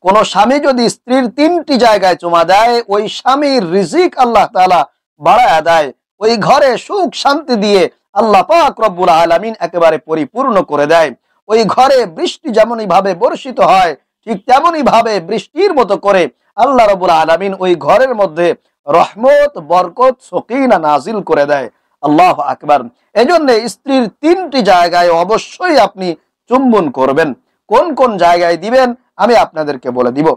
কোন স্বামী যদি স্ত্রীর 3টি জায়গায় চুমা দেয়, ওই স্বামীর রিজিক আল্লাহ তাআলা বাড়ায়া দেয়, ওই ঘরে সুখ শান্তি দিয়ে আল্লাহ পাক রব্বুল আলামিন একেবারে পরিপূর্ণ করে দেয়। ওই ঘরে বৃষ্টি যেমনই ভাবে বর্ষিত হয়, ঠিক তেমনই ভাবে বৃষ্টির মতো করে আল্লাহ রব্বুল আলামিন ওই ঘরের মধ্যে রহমত, বরকত, সকিনা নাজিল করে দেয়। আল্লাহু আকবার। এজন্য স্ত্রীর 3টি জায়গায় অবশ্যই আপনি চুম্বন করবেন। কোন কোন জায়গায় দিবেন আমি আপনাদেরকে বলে দিব।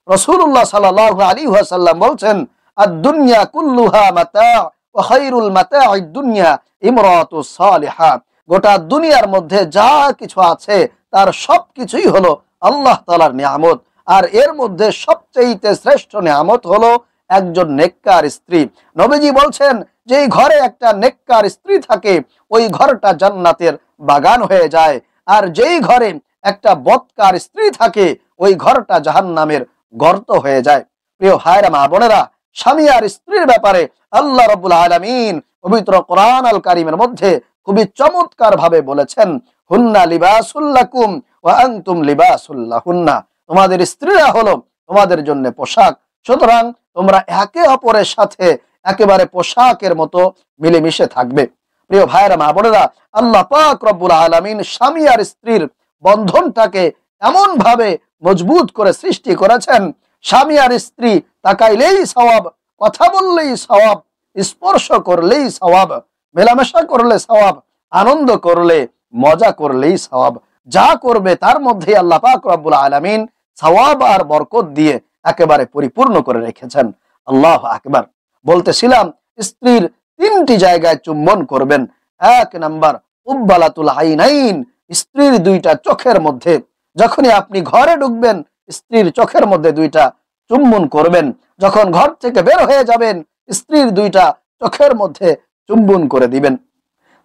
রাসূলুল্লাহ সাল্লাল্লাহু আলাইহি ওয়াসাল্লাম বলছেন, আদ-দুনিয়া কুল্লুহা মাতা' ওয়া খায়রুল মাতা'id দুনিয়া ইমরাতুস সালিহা। গোটা দুনিয়ার মধ্যে যা কিছু আছে তার সবকিছুই হলো আল্লাহ তাআলার নিয়ামত, আর এর মধ্যে সবচেয়ে শ্রেষ্ঠ নিয়ামত হলো একজন নেককার স্ত্রী। নবীজি বলছেন, যেই ঘরে একটা নেককার স্ত্রী থাকে ওই ঘরটা জান্নাতের বাগান হয়ে যায়, আর যেই ঘরে একটা বদকার স্ত্রী থাকে ওই ঘরটা জাহান্নামের গর্ত হয়ে যায়। প্রিয় ভাইরা মা বোনেরা, স্বামী আর স্ত্রীর ব্যাপারে আল্লাহ রাব্বুল আলামিন পবিত্র কোরআন আল কারীমের মধ্যে খুবই চমৎকার ভাবে বলেছেন, হুন্না লিবাসুল লাকুম ওয়া আনতুম লিবাসুল লাহুন্না। তোমাদের স্ত্রীরা হলো তোমাদের জন্য পোশাক, সুতরাং তোমরা একে অপরের সাথে একেবারে পোশাকের মতো মিলেমিশে থাকবে। প্রিয় ভাইরা মা বোনেরা, আল্লাহ পাক রব্বুল আলামিন স্বামী আর স্ত্রীর বন্ধনটাকে এমন ভাবে মজবুত করে সৃষ্টি করেছেন, স্বামী আর স্ত্রী তাকাইলেই সওয়াব, কথা বললেই সওয়াব, স্পর্শ করলেই সওয়াব, মেলামেশা করলে সওয়াব, আনন্দ করলে, মজা করলেই সওয়াব। যা করবে তার মধ্যে আল্লাহ পাক রব্বুল আলামিন সওয়াব আর বরকত দিয়ে একেবারে পরিপূর্ণ করে রেখেছেন। আল্লাহু আকবার। বলতেছিলাম, স্ত্রীর 3টি জায়গায় চুম্বন করবেন। 1 নাম্বার উব্বালাতুল আইনাইন, স্ত্রীর 2টা চোখের মধ্যে। যখনই আপনি ঘরে ঢুকবেন স্ত্রীর চোখের মধ্যে 2টা চুম্বন করবেন। যখন ঘর থেকে বের হয়ে যাবেন স্ত্রীর 2টা চোখের মধ্যে চুম্বন করে দিবেন।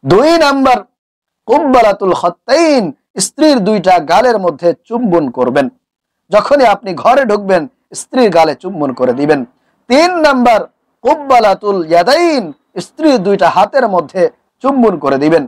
2 নাম্বার কুব্বালাতুল খাত্তাইন, স্ত্রীর 2টা গালের মধ্যে চুম্বন করবেন। যখনই আপনি ঘরে ঢুকবেন স্ত্রীর গালে চুম্বন করে দিবেন। 3 নাম্বার কুব্বালাতুল ইয়াদাইন, স্ত্রীর 2টা হাতের মধ্যে চুম্বন করে দিবেন।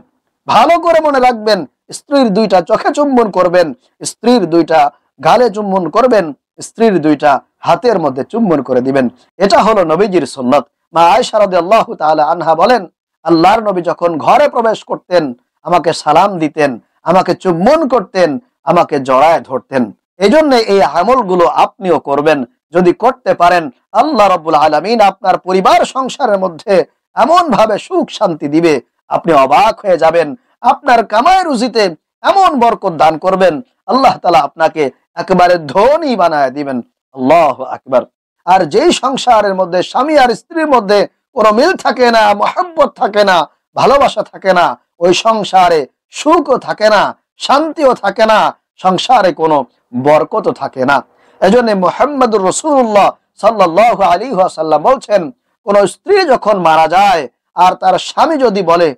ভালো করে মনে রাখবেন, স্ত্রীর 2টা চোখে চুম্বন করবেন, স্ত্রীর 2টা গালে চুম্বন করবেন, স্ত্রীর 2টা হাতের মধ্যে চুম্বন করে দিবেন। এটা হলো নবীজির সুন্নাত। মা আয়েশা রাদিয়াল্লাহু তাআলা আনহা বলেন, আল্লাহর নবী যখন ঘরে প্রবেশ করতেন আমাকে সালাম দিতেন, আমাকে চুম্বন করতেন, আমাকে জড়ায় ধরতেন। এজন্য এই আমলগুলো আপনিও করবেন। যদি করতে পারেন আল্লাহ রাব্বুল আলামিন আপনার পরিবার সংসারের মধ্যে এমন ভাবে সুখ শান্তি দিবে, আপনি অবাক হয়ে যাবেন। আপনার কামাই রুজিতে এমন বরকত দান করবেন, আল্লাহ তাআলা আপনাকে একেবারে ধনী বানায় দিবেন। আল্লাহু আকবার। আর যেই সংসারের মধ্যে স্বামী আর স্ত্রীর মধ্যে কোনো মিল থাকে না, মহব্বত থাকে না, ভালোবাসা থাকে না, ওই সংসারে সুখও থাকে না, শান্তিও থাকে না, সংসারে কোনো বরকতও থাকে না। এজন্য মুহাম্মদুর রাসূলুল্লাহ সাল্লাল্লাহু আলাইহি ওয়াসাল্লাম বলছেন, কোন স্ত্রী যখন মারা যায় আর তার স্বামী যদি বলে,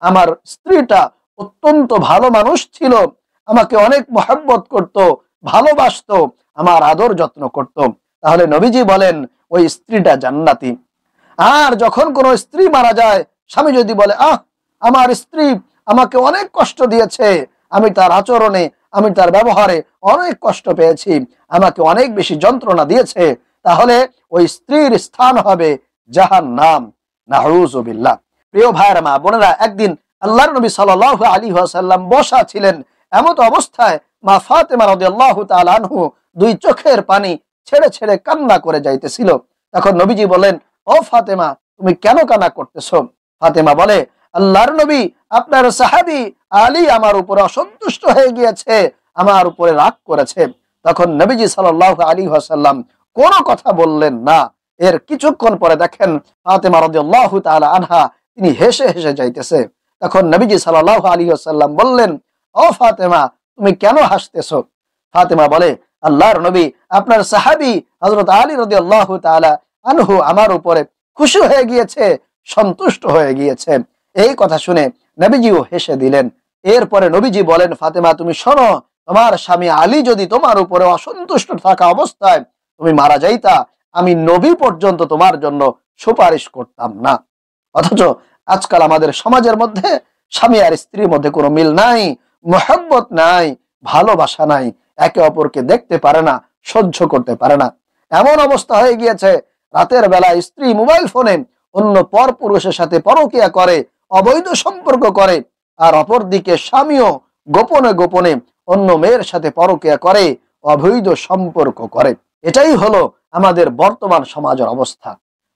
আমার স্ত্রীটা অত্যন্ত ভালো মানুষ ছিল, আমাকে অনেক মহব্বত করত, ভালোবাসতো, আমার আদর যত্ন করত, তাহলে নবীজি বলেন ওই স্ত্রীটা জান্নাতি। আর যখন কোন স্ত্রী মারা যায় স্বামী যদি বলে, আমার স্ত্রী আমাকে অনেক কষ্ট দিয়েছে, আমি তার আচরণে, আমি তার ব্যবহারে অনেক কষ্ট পেয়েছি, আমাকে অনেক বেশি যন্ত্রণা দিয়েছে, তাহলে ওই স্ত্রীর স্থান হবে জাহান্নাম। নাউযুবিল্লাহ। প্রিয় ভাইরা মা বোনেরা, একদিন আল্লাহর নবী সাল্লাল্লাহু আলাইহি ওয়াসাল্লাম বসা ছিলেন, এমত অবস্থায় মা ফাতেমা রাদিয়াল্লাহু তাআলা আনহু 2 চোখের পানি ছেড়ে ছেড়ে কান্না করে যাইতেছিল। তখন নবীজি বলেন, ও ফাতেমা, তুমি কেন কান্না করতেছো? ফাতেমা বলে, আল্লাহর নবী, আপনার সাহাবী আলী আমার উপরে অসন্তুষ্ট হয়ে গিয়েছে, আমার উপরে রাগ করেছে। তখন নবীজি সাল্লাল্লাহু আলাইহি ওয়াসাল্লাম কোনো কথা বললেন না। এর কিছুক্ষণ পরে দেখেন ফাতেমা রাদিয়াল্লাহু তাআলা আনহা তিনি হেসে হেসে যাইতেছে। তখন নবীজি সাল্লাল্লাহু আলাইহি ওয়াসাল্লাম বললেন, ও ফাতেমা, তুমি কেন হাসতেছো? ফাতেমা বলে, আল্লাহর নবী, আপনার সাহাবী হযরত আলী রাদিয়াল্লাহু তাআলা আনহু আমার উপরে খুশি হয়ে গিয়েছে, সন্তুষ্ট হয়ে গিয়েছে। এই কথা শুনে নবীজিও হেসে দিলেন। এরপরে নবীজি বলেন, ফাতেমা, তুমি শোনো, তোমার স্বামী আলী যদি তোমার উপরে অসন্তুষ্ট থাকা অবস্থায় তুমি মারা যাইতা, আমি নবী পর্যন্ত তোমার জন্য সুপারিশ করতাম না। অথচ আজকাল আমাদের সমাজের মধ্যে স্বামী আর স্ত্রীর মধ্যে কোনো মিল নাই, মহব্বত নাই, ভালোবাসা নাই, একে অপরকে দেখতে পারে না, সহ্য করতে পারে না। এমন অবস্থা হয়ে গিয়েছে, রাতের বেলা স্ত্রী মোবাইল ফোনে অন্য পর পুরুষের সাথে পরকীয়া করে, অবৈধ সম্পর্ক করে, আর অপরদিকে স্বামীও গোপনে গোপনে অন্য মেয়ের সাথে পরকীয়া করে, অবৈধ সম্পর্ক করে। এটাই হলো আমাদের বর্তমান সমাজের অবস্থা।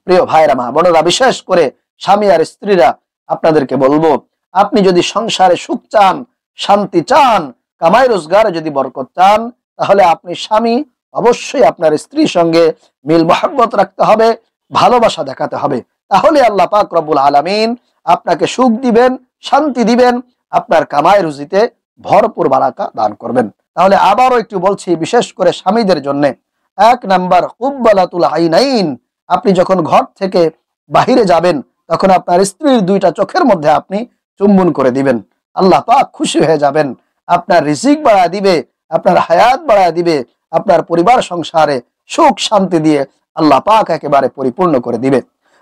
প্রিয় ভাইরা, মা বোনেরা, বিশেষ করে স্বামী আর স্ত্রীরা, আপনাদেরকে বলবো, আপনি যদি সংসারে সুখ চান, শান্তি চান, কামাই রোজগারে যদি বরকত চান, তাহলে আপনি স্বামী অবশ্যই আপনার স্ত্রীর সঙ্গে মিল মহব্বত রাখতে হবে, ভালোবাসা দেখাতে হবে। তাহলে আল্লাহ পাক রব্বুল আলামিন আপনাকে সুখ দিবেন, শান্তি দিবেন, আপনার কামাই রুজিতে ভরপুর বারাকা দান করবেন। তাহলে আবারও একটু বলছি, বিশেষ করে স্বামীদের জন্য, 1 নাম্বার কুব্বালাতুল আইনাইন। আপনি যখন ঘর থেকে বাহিরে যাবেন, তখন আপনার স্ত্রীর 2টা চোখের মধ্যে আপনি চুম্বন করে দিবেন। আল্লাহ পাক খুশি হয়ে যাবেন, আপনার রিজিক বাড়ায় দিবে, আপনার হায়াত বাড়ায় দিবে, আপনার পরিবার সংসারে সুখ শান্তি দিয়ে আল্লাহ পাক একেবারে পরিপূর্ণ করে দিবে।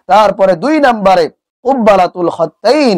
তারপরে 2 নম্বরে কুব্বালাতুল খত্তাইন।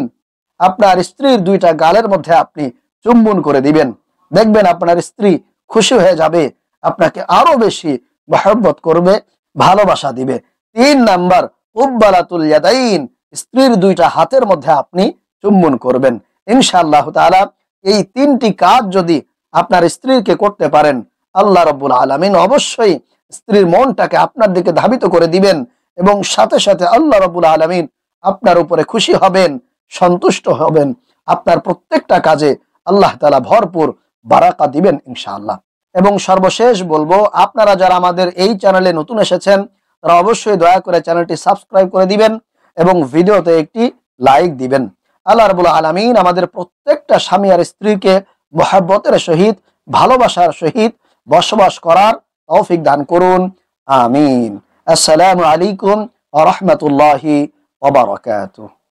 আপনার স্ত্রীর 2টা গালের মধ্যে আপনি চুম্বন করে দিবেন। দেখবেন আপনার স্ত্রী খুশি হয়ে যাবে, আপনাকে আরো বেশি মহব্বত করবে, ভালোবাসা দিবে। 3 নাম্বার কুব্বালাতুল ইয়াদাইন। স্ত্রীর 2টা হাতের মধ্যে আপনি চুম্বন করবেন। ইনশাআল্লাহ তাআলা এই 3টি কাজ যদি আপনার স্ত্রীকে করতে পারেন, আল্লাহ রাব্বুল আলামিন অবশ্যই স্ত্রীর মনটাকে আপনার দিকে ধাবিত করে দিবেন, এবং সাথে সাথে আল্লাহ রাব্বুল আলামিন আপনার উপরে খুশি হবেন, সন্তুষ্ট হবেন। আপনার প্রত্যেকটা কাজে আল্লাহ তাআলা ভরপুর বারাকা দিবেন ইনশাআল্লাহ। এবং সর্বশেষ বলবো, আপনারা যারা আমাদের এই চ্যানেলে নতুন এসেছেন, তারা অবশ্যই দয়া করে চ্যানেলটি সাবস্ক্রাইব করে দিবেন এবং ভিডিওতে একটি লাইক দিবেন। আল্লাহ রাব্বুল আলামিন আমাদের প্রত্যেকটা স্বামী আর স্ত্রীকে মহব্বতের সহিত, ভালোবাসার সহিত বসবাস করার তৌফিক দান করুন। আমিন। আসসালামু আলাইকুম ওয়া রাহমাতুল্লাহি ওয়া বারাকাতুহু।